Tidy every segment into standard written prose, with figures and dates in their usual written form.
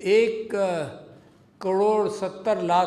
1,70,00,000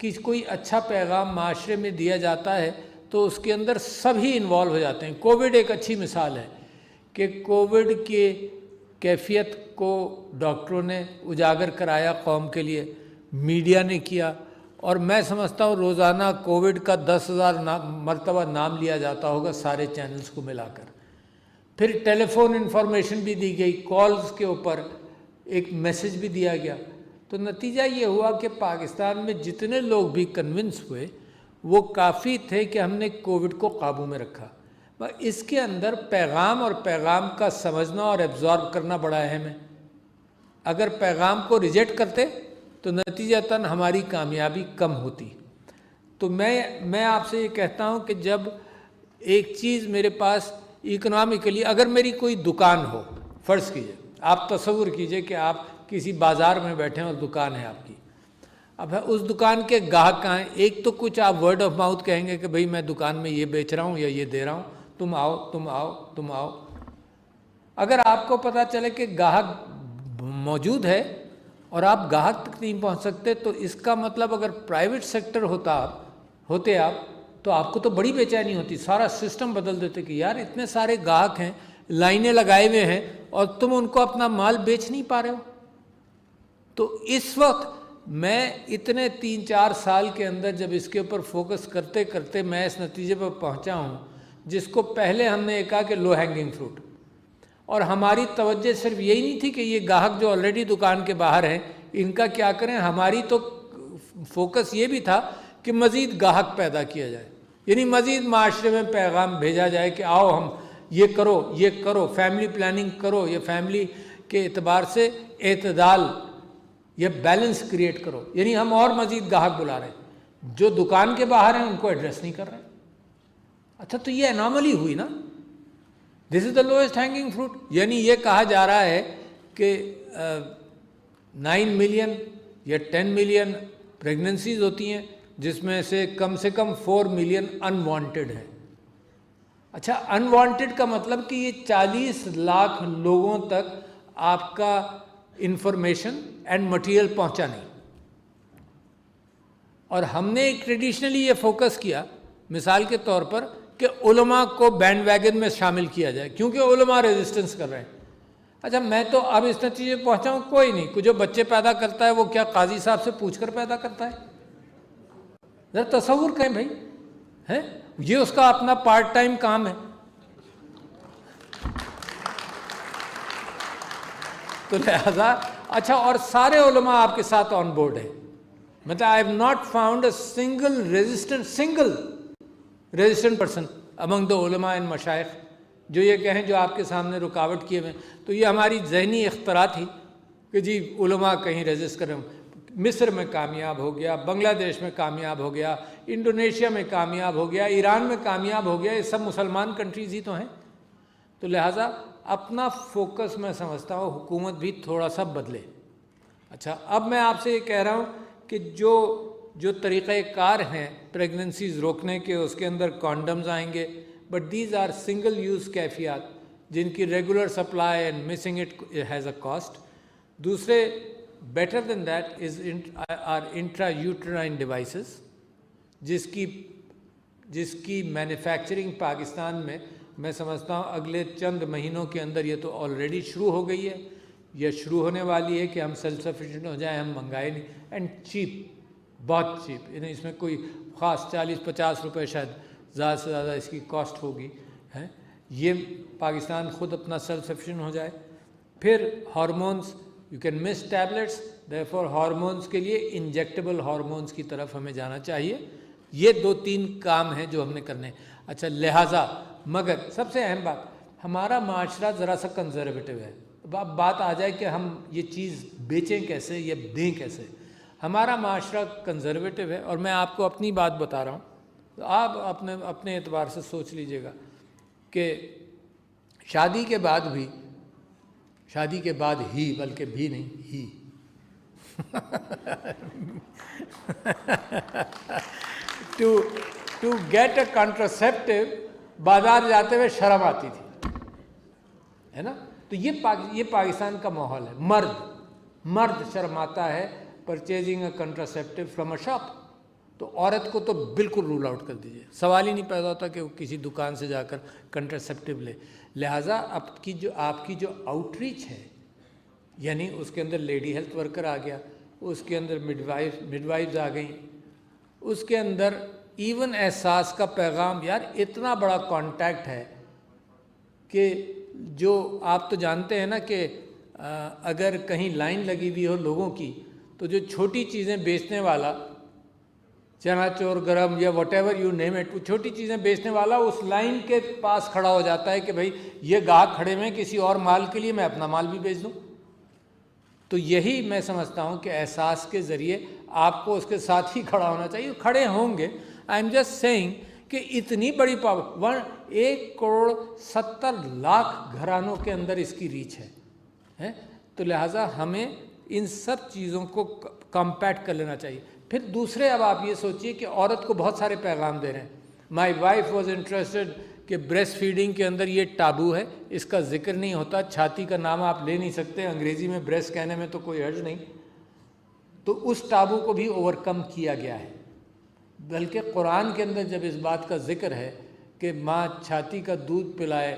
کہ کوئی اچھا پیغام معاشرے میں دیا جاتا ہے تو اس کے اندر سبھی انوالو ہو جاتے ہیں۔ کووڈ ایک اچھی مثال ہے کہ کووڈ کی کیفیت کو ڈاکٹروں نے اجاگر کرایا قوم کے لیے، میڈیا نے کیا، اور میں سمجھتا ہوں روزانہ کووڈ کا 10,000 مرتبہ نام لیا جاتا ہوگا سارے چینلز کو ملا کر۔ پھر ٹیلی فون انفارمیشن بھی دی گئی، کالز کے اوپر ایک میسج بھی دیا گیا۔ تو نتیجہ یہ ہوا کہ پاکستان میں جتنے لوگ بھی کنونس ہوئے وہ کافی تھے کہ ہم نے کووڈ کو قابو میں رکھا۔ اس کے اندر پیغام اور پیغام کا سمجھنا اور ایبزارب کرنا بڑا اہم ہے۔ اگر پیغام کو ریجیکٹ کرتے تو نتیجتاً ہماری کامیابی کم ہوتی۔ تو میں آپ سے یہ کہتا ہوں کہ جب ایک چیز میرے پاس اکنامکلی، اگر میری کوئی دکان ہو، فرض کیجئے، آپ تصور کیجئے کہ آپ کسی بازار میں بیٹھے ہیں اور دکان ہے آپ کی، اب اس دکان کے گاہک کہاں ہیں؟ ایک تو کچھ آپ ورڈ آف ماؤتھ کہیں گے کہ بھئی میں دکان میں یہ بیچ رہا ہوں یا یہ دے رہا ہوں، تم آؤ تم آؤ تم آؤ۔ اگر آپ کو پتہ چلے کہ گاہک موجود ہے اور آپ گاہک تک نہیں پہنچ سکتے، تو اس کا مطلب اگر پرائیویٹ سیکٹر ہوتے آپ تو آپ کو تو بڑی بے چینی ہوتی، سارا سسٹم بدل دیتے کہ یار اتنے سارے گاہک ہیں، لائنیں لگائے ہوئے ہیں اور تم ان کو اپنا مال بیچ نہیں پا رہے ہو۔ تو اس وقت میں اتنے 3-4 سال کے اندر جب اس کے اوپر فوکس کرتے کرتے میں اس نتیجے پر پہنچا ہوں، جس کو پہلے ہم نے کہا کہ لو ہینگنگ فروٹ، اور ہماری توجہ صرف یہی نہیں تھی کہ یہ گاہک جو آلریڈی دکان کے باہر ہیں ان کا کیا کریں، ہماری تو فوکس یہ بھی تھا کہ مزید گاہک پیدا کیا جائے، یعنی مزید معاشرے میں پیغام بھیجا جائے کہ آؤ ہم یہ کرو، فیملی پلاننگ کرو، یہ فیملی کے اعتبار سے اعتدال یا بیلنس کریٹ کرو، یعنی ہم اور مزید گاہک بلا رہے ہیں، جو دکان کے باہر ہیں ان کو ایڈریس نہیں کر رہے۔ اچھا تو یہ اناملی ہوئی نا، دس از دا لوئسٹ ہینگنگ فروٹ، یعنی یہ کہا جا رہا ہے کہ 9 ملین یا 10 ملین پریگننسیز ہوتی ہیں جس میں سے کم 4 ملین انوانٹیڈ ہے۔ اچھا انوانٹیڈ کا مطلب کہ یہ 40 لاکھ لوگوں تک آپ کا انفارمیشن اینڈ مٹیریل پہنچا نہیں، اور ہم نے ٹریڈیشنلی یہ فوکس کیا مثال کے طور پر کہ علماء کو بینڈ ویگن میں شامل کیا جائے کیونکہ علماء ریزسٹنس کر رہے ہیں۔ اچھا میں تو اب اس نتیجے پہنچا ہوں کوئی نہیں، جو بچے پیدا کرتا ہے وہ کیا قاضی صاحب سے پوچھ کر پیدا کرتا ہے؟ ذرا تصور کریں بھائی، ہے یہ اس کا اپنا پارٹ ٹائم کام ہے۔ تو لہذا اچھا، اور سارے علماء آپ کے ساتھ آن بورڈ ہیں، مطلب I have not found a single resistant person among the علماء اینڈ مشائخ جو یہ کہیں جو آپ کے سامنے رکاوٹ کیے ہوئے۔ تو یہ ہماری ذہنی اختراع تھی کہ جی علماء کہیں ریزسٹ کریں۔ مصر میں کامیاب ہو گیا، بنگلہ دیش میں کامیاب ہو گیا، انڈونیشیا میں کامیاب ہو گیا، ایران میں کامیاب ہو گیا، یہ سب مسلمان کنٹریز ہی تو ہیں۔ تو لہٰذا اپنا فوکس میں سمجھتا ہوں حکومت بھی تھوڑا سا بدلے۔ اچھا اب میں آپ سے یہ کہہ رہا ہوں کہ جو طریقہ کار ہیں پریگننسیز روکنے کے، اس کے اندر کانڈمز آئیں گے، but these are single use کیفیات جن کی regular supply and missing it has a cost. دوسرے better than that is are intra uterine devices جس کی مینوفیکچرنگ پاکستان میں سمجھتا ہوں اگلے چند مہینوں کے اندر یہ تو آلریڈی شروع ہو گئی ہے، یہ شروع ہونے والی ہے کہ ہم سیلف سفیشینٹ ہو جائیں، ہم منگائے نہیں، اینڈ چیپ، بہت چیپ، یعنی اس میں کوئی خاص 40-50 روپے شاید زیادہ سے زیادہ اس کی کاسٹ ہوگی، ہے یہ پاکستان خود اپنا سیلف سفیشینٹ ہو جائے۔ پھر hormones, you can miss tablets, therefore hormones کے لیے انجیکٹیبل ہارمونس کی طرف ہمیں جانا چاہیے۔ یہ 2-3 کام ہیں جو ہم نے کرنے۔ اچھا لہٰذا مگر سب سے اہم بات، ہمارا معاشرہ ذرا سا کنزرویٹو ہے۔ اب بات آ جائے کہ ہم یہ چیز بیچیں کیسے یا دیں کیسے۔ ہمارا معاشرہ کنزرویٹو ہے، اور میں آپ کو اپنی بات بتا رہا ہوں، تو آپ اپنے اعتبار سے سوچ لیجئے گا کہ شادی کے بعد ہی بلکہ بھی نہیں ہی ٹو گیٹ اے کنٹراسیپٹیو بازار جاتے ہوئے شرم آتی تھی، ہے نا؟ تو یہ پاکستان کا ماحول ہے۔ مرد شرماتا ہے purchasing a contraceptive from a shop, تو عورت کو تو بالکل رول آؤٹ کر دیجیے، سوال ہی نہیں پیدا ہوتا کہ وہ کسی دکان سے جا کر کنٹرسیپٹیو لے۔ لہٰذا آپ کی جو آؤٹ ریچ ہے، یعنی اس کے اندر لیڈی ہیلتھ ورکر آ گیا، اس کے اندر مڈ وائفز آ گئیں، اس کے اندر ایون احساس کا پیغام، یار اتنا بڑا کانٹیکٹ ہے کہ جو آپ تو جانتے ہیں نا کہ اگر کہیں لائن لگی ہوئی ہو لوگوں کی، تو جو چھوٹی چیزیں بیچنے والا، چنا چور گرم یا what ever you name it, وہ چھوٹی چیزیں بیچنے والا اس لائن کے پاس کھڑا ہو جاتا ہے کہ بھائی یہ گاہک کھڑے ہوئے کسی اور مال کے لیے، میں اپنا مال بھی بیچ دوں۔ تو یہی میں سمجھتا ہوں کہ احساس کے ذریعے آپ کو اس کے ساتھ ہی کھڑا ہونا چاہیے، کھڑے ہوں گے۔ آئی ایم جسٹ سیئنگ کہ اتنی بڑی پاور، 1,70,00,000 گھرانوں کے اندر اس کی ریچ ہے، تو لہٰذا ہمیں ان سب چیزوں کو کمپیکٹ کر لینا چاہیے۔ پھر دوسرے، اب آپ یہ سوچئے کہ عورت کو بہت سارے پیغام دے رہے ہیں۔ مائی وائف واز انٹرسٹڈ کہ بریسٹ فیڈنگ کے اندر یہ ٹابو ہے، اس کا ذکر نہیں ہوتا، چھاتی کا نام آپ لے نہیں سکتے، انگریزی میں بریسٹ کہنے میں تو کوئی حرج نہیں، تو اس ٹابو کو بھی اوور کم کیا گیا ہے۔ بلکہ قرآن کے اندر جب اس بات کا ذکر ہے کہ ماں چھاتی کا دودھ پلائے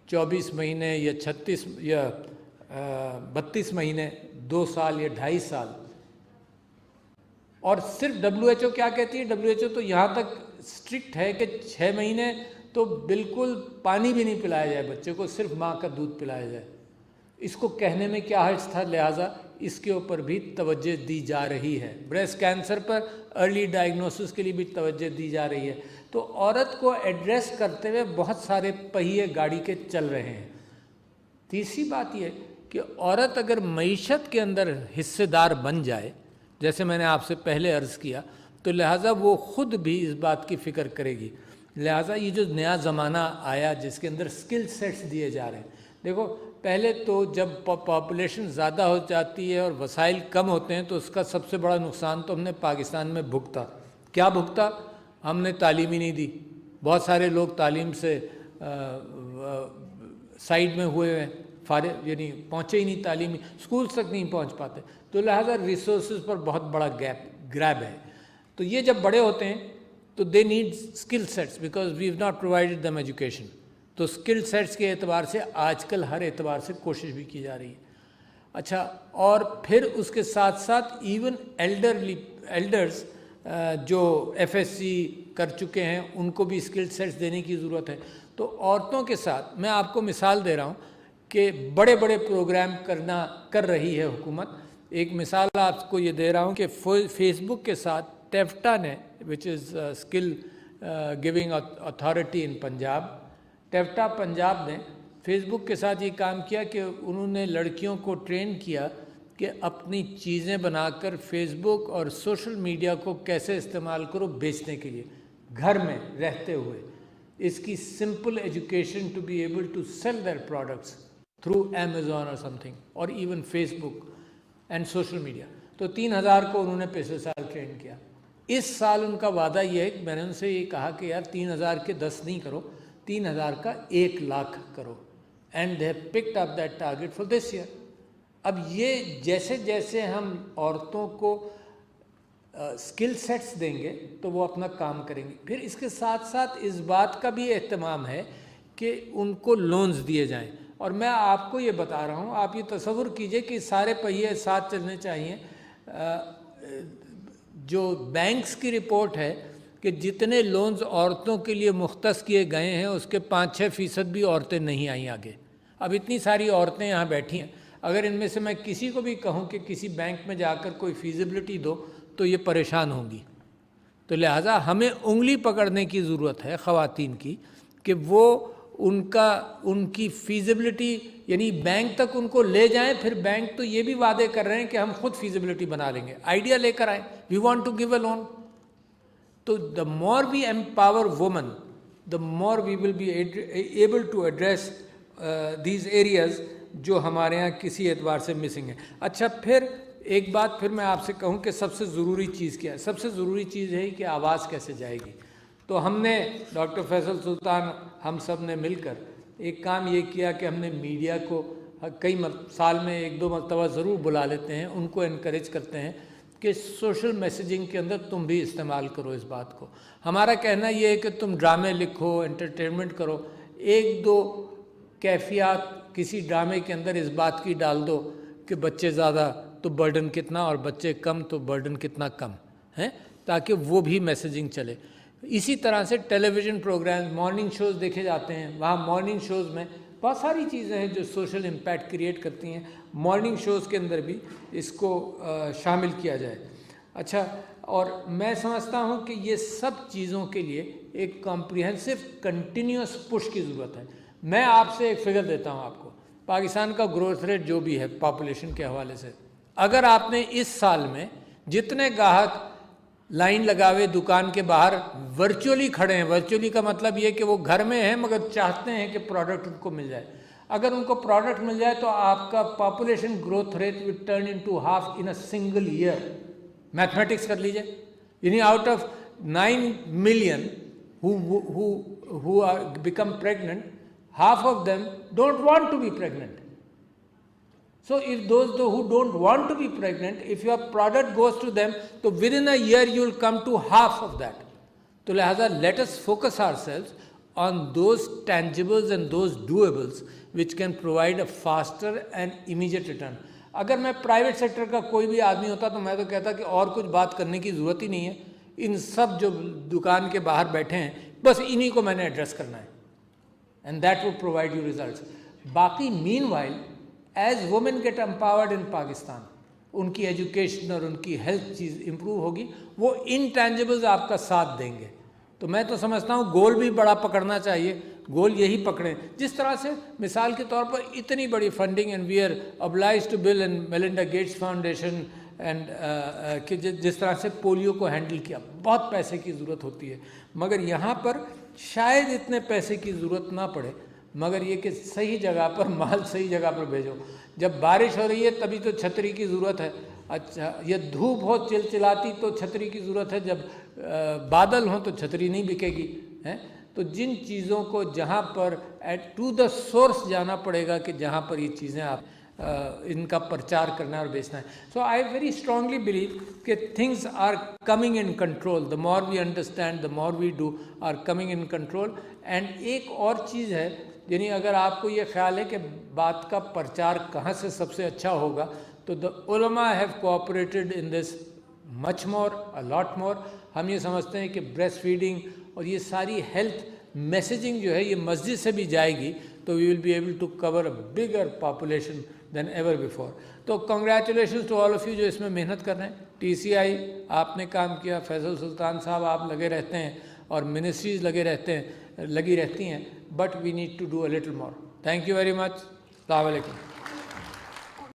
24 مہینے یا 36 یا 32 مہینے، 2 سال یا 2.5 سال، اور صرف WHO کیا کہتی ہے؟ WHO تو یہاں تک اسٹرکٹ ہے کہ 6 مہینے تو بالکل پانی بھی نہیں پلایا جائے بچے کو، صرف ماں کا دودھ پلایا جائے۔ اس کو کہنے میں کیا حرج تھا؟ لہٰذا اس کے اوپر بھی توجہ دی جا رہی ہے۔ بریسٹ کینسر پر ارلی ڈائگنوسس کے لیے بھی توجہ دی جا رہی ہے۔ تو عورت کو ایڈریس کرتے ہوئے بہت سارے پہیے گاڑی کے چل رہے ہیں۔ تیسری بات یہ کہ عورت اگر معیشت کے اندر حصے دار بن جائے، جیسے میں نے آپ سے پہلے عرض کیا، تو لہٰذا وہ خود بھی اس بات کی فکر کرے گی۔ لہٰذا یہ جو نیا زمانہ آیا جس کے اندر اسکل سیٹس دیے جا رہے ہیں، دیکھو پہلے تو جب پاپولیشن زیادہ ہو جاتی ہے اور وسائل کم ہوتے ہیں تو اس کا سب سے بڑا نقصان تو ہم نے پاکستان میں بھگتا۔ کیا بھگتا؟ ہم نے تعلیم ہی نہیں دی، بہت سارے لوگ تعلیم سے سائڈ میں ہوئے ہیں، فارغ، یعنی پہنچے ہی نہیں، تعلیمی اسکولس تک نہیں پہنچ پاتے، تو لہٰذا ریسورسز پر بہت بڑا گریب ہے۔ تو یہ جب بڑے ہوتے ہیں تو they need skill sets because we have not provided them education. تو اسکل سیٹس کے اعتبار سے آج کل ہر اعتبار سے کوشش بھی کی جا رہی ہے۔ اچھا، اور پھر اس کے ساتھ ساتھ ایون ایلڈرز جو FSC کر چکے ہیں ان کو بھی اسکل سیٹس دینے کی ضرورت ہے۔ تو عورتوں کے ساتھ میں آپ کو مثال دے رہا ہوں کہ بڑے بڑے پروگرام کر رہی ہے حکومت۔ ایک مثال آپ کو یہ دے رہا ہوں کہ فیس بک کے ساتھ ٹیفٹا نے، which is skill giving authority in Punjab, ٹیفٹا پنجاب نے فیس بک کے ساتھ یہ کام کیا کہ انہوں نے لڑکیوں کو ٹرین کیا کہ اپنی چیزیں بنا کر فیس بک اور سوشل میڈیا کو کیسے استعمال کرو بیچنے کے لیے، گھر میں رہتے ہوئے۔ اس کی simple education to be able to sell their products through Amazon اور سم تھنگ، اور even Facebook and social media. تو 3,000 کو انہوں نے پچھلے سال ٹرین کیا۔ اس سال ان کا وعدہ یہ ہے کہ میں نے ان سے یہ کہا کہ یار 3,000 کے 10 نہیں کرو، 3,000 کا 1,00,000 کرو، and they have picked up that target for this year. اب یہ جیسے جیسے ہم عورتوں کو اسکل سیٹس دیں گے تو وہ اپنا کام کریں گے۔ پھر اس کے ساتھ ساتھ اس بات کا بھی اہتمام ہے کہ ان کو لونز دیے جائیں، اور میں آپ کو یہ بتا رہا ہوں، آپ یہ تصور کیجئے کہ سارے پہیے ساتھ چلنے چاہیے۔ جو بینکس کی رپورٹ ہے کہ جتنے لونز عورتوں کے لیے مختص کیے گئے ہیں اس کے 5-6% بھی عورتیں نہیں آئیں آگے۔ اب اتنی ساری عورتیں یہاں بیٹھی ہیں، اگر ان میں سے میں کسی کو بھی کہوں کہ کسی بینک میں جا کر کوئی فیزیبلٹی دو تو یہ پریشان ہوں گی۔ تو لہٰذا ہمیں انگلی پکڑنے کی ضرورت ہے خواتین کی کہ وہ ان کی فیزیبلٹی، یعنی بینک تک ان کو لے جائیں۔ پھر بینک تو یہ بھی وعدے کر رہے ہیں کہ ہم خود فیزیبلٹی بنا لیں گے، آئیڈیا لے کر آئیں، we want to give a loan. تو the more we empower women, the more we will be able to address these areas جو ہمارے ہاں کسی اعتبار سے مسنگ ہیں۔ اچھا، پھر ایک بات پھر میں آپ سے کہوں کہ سب سے ضروری چیز کیا ہے؟ سب سے ضروری چیز ہے کہ آواز کیسے جائے گی۔ تو ہم نے ڈاکٹر فیصل سلطان، ہم سب نے مل کر ایک کام یہ کیا کہ ہم نے میڈیا کو کئی سال میں 1-2 مرتبہ ضرور بلا لیتے ہیں، ان کو انکریج کرتے ہیں کہ سوشل میسیجنگ کے اندر تم بھی استعمال کرو اس بات کو. ہمارا کہنا یہ ہے کہ تم ڈرامے لکھو, انٹرٹینمنٹ کرو, ایک دو کیفیات کسی ڈرامے کے اندر اس بات کی ڈال دو کہ بچے زیادہ تو برڈن کتنا اور بچے کم تو برڈن کتنا کم ہیں, تاکہ وہ بھی میسیجنگ چلے. اسی طرح سے ٹیلی ویژن پروگرام, مارننگ شوز دیکھے جاتے ہیں, وہاں مارننگ شوز میں بہت ساری چیزیں ہیں جو سوشل امپیکٹ کریٹ کرتی ہیں. مارننگ شوز کے اندر بھی اس کو شامل کیا جائے. اچھا, اور میں سمجھتا ہوں کہ یہ سب چیزوں کے لیے ایک کمپریہنسو کنٹینیوس پش کی ضرورت ہے. میں آپ سے ایک فگر دیتا ہوں آپ کو, پاکستان کا گروتھ ریٹ جو بھی ہے پاپولیشن کے حوالے سے, اگر آپ نے اس سال میں جتنے گاہک لائن لگاوے دکان کے باہر ورچولی کھڑے ہیں, ورچولی کا مطلب یہ کہ وہ گھر میں ہیں مگر چاہتے ہیں کہ پروڈکٹ ان کو مل جائے, اگر ان کو پروڈکٹ مل جائے تو آپ کا population growth rate will turn into half in a single year. Mathematics کر لیجئے, یعنی out of 9 million who are become pregnant, half of them don't want to be pregnant. So if those who don't want to be pregnant, if your product goes to them, so within a year you will come to half of that. So lihada, let us focus ourselves on those tangibles and those doables which can provide a faster and immediate return. اگر میں private sector کا کوئی بھی آدمی ہوتا تو میں تو کہتا کہ اور کچھ بات کرنے کی ضرورت ہی نہیں ہے, ان سب جو دکان کے باہر بیٹھے ہیں بس انہی کو میں نے ایڈریس کرنا ہے, and that will provide you results. باقی meanwhile as women get empowered in Pakistan, ان کی ایجوکیشن اور ان کی ہیلتھ چیز امپروو ہوگی, وہ انٹینجبلز آپ کا ساتھ دیں گے. تو میں تو سمجھتا ہوں گول بھی بڑا پکڑنا چاہیے, گول یہی پکڑیں. جس طرح سے مثال کے طور پر اتنی بڑی funding and we are obliged to Bill and Melinda Gates Foundation and کہ جس طرح سے پولیو کو ہینڈل کیا, بہت پیسے کی ضرورت ہوتی ہے, مگر یہاں پر شاید اتنے پیسے کی ضرورت نہ پڑے, مگر یہ کہ صحیح جگہ پر مال صحیح جگہ پر بھیجو. جب بارش ہو رہی ہے تبھی تو چھتری کی ضرورت ہے, اچھا یہ دھوپ ہو چلچلاتی تو چھتری کی ضرورت ہے, جب بادل ہوں تو چھتری نہیں بکے گی. تو جن چیزوں کو جہاں پر ٹو دا سورس جانا پڑے گا کہ جہاں پر یہ چیزیں آپ ان کا پرچار کرنا اور بیچنا ہے. So I very strongly believe کہ things are coming in control, the more we understand the more we do are coming in control. And ایک اور چیز ہے, یعنی اگر آپ کو یہ خیال ہے کہ بات کا پرچار کہاں سے سب سے اچھا ہوگا, تو دا علماء ہیو کوآپریٹڈ ان دس مچ مور, اے لاٹ مور. ہم یہ سمجھتے ہیں کہ بریسٹ فیڈنگ اور یہ ساری ہیلتھ میسیجنگ جو ہے یہ مسجد سے بھی جائے گی تو we will be able to cover a bigger population than ever before. تو congratulations to all of you جو اس میں محنت کر رہے ہیں. ٹی سی آئی آپ نے کام کیا, فیصل سلطان صاحب آپ لگے رہتے ہیں, اور منسٹریز لگی رہتی ہیں, but we need to do a little more. Thank you very much. السلام علیکم.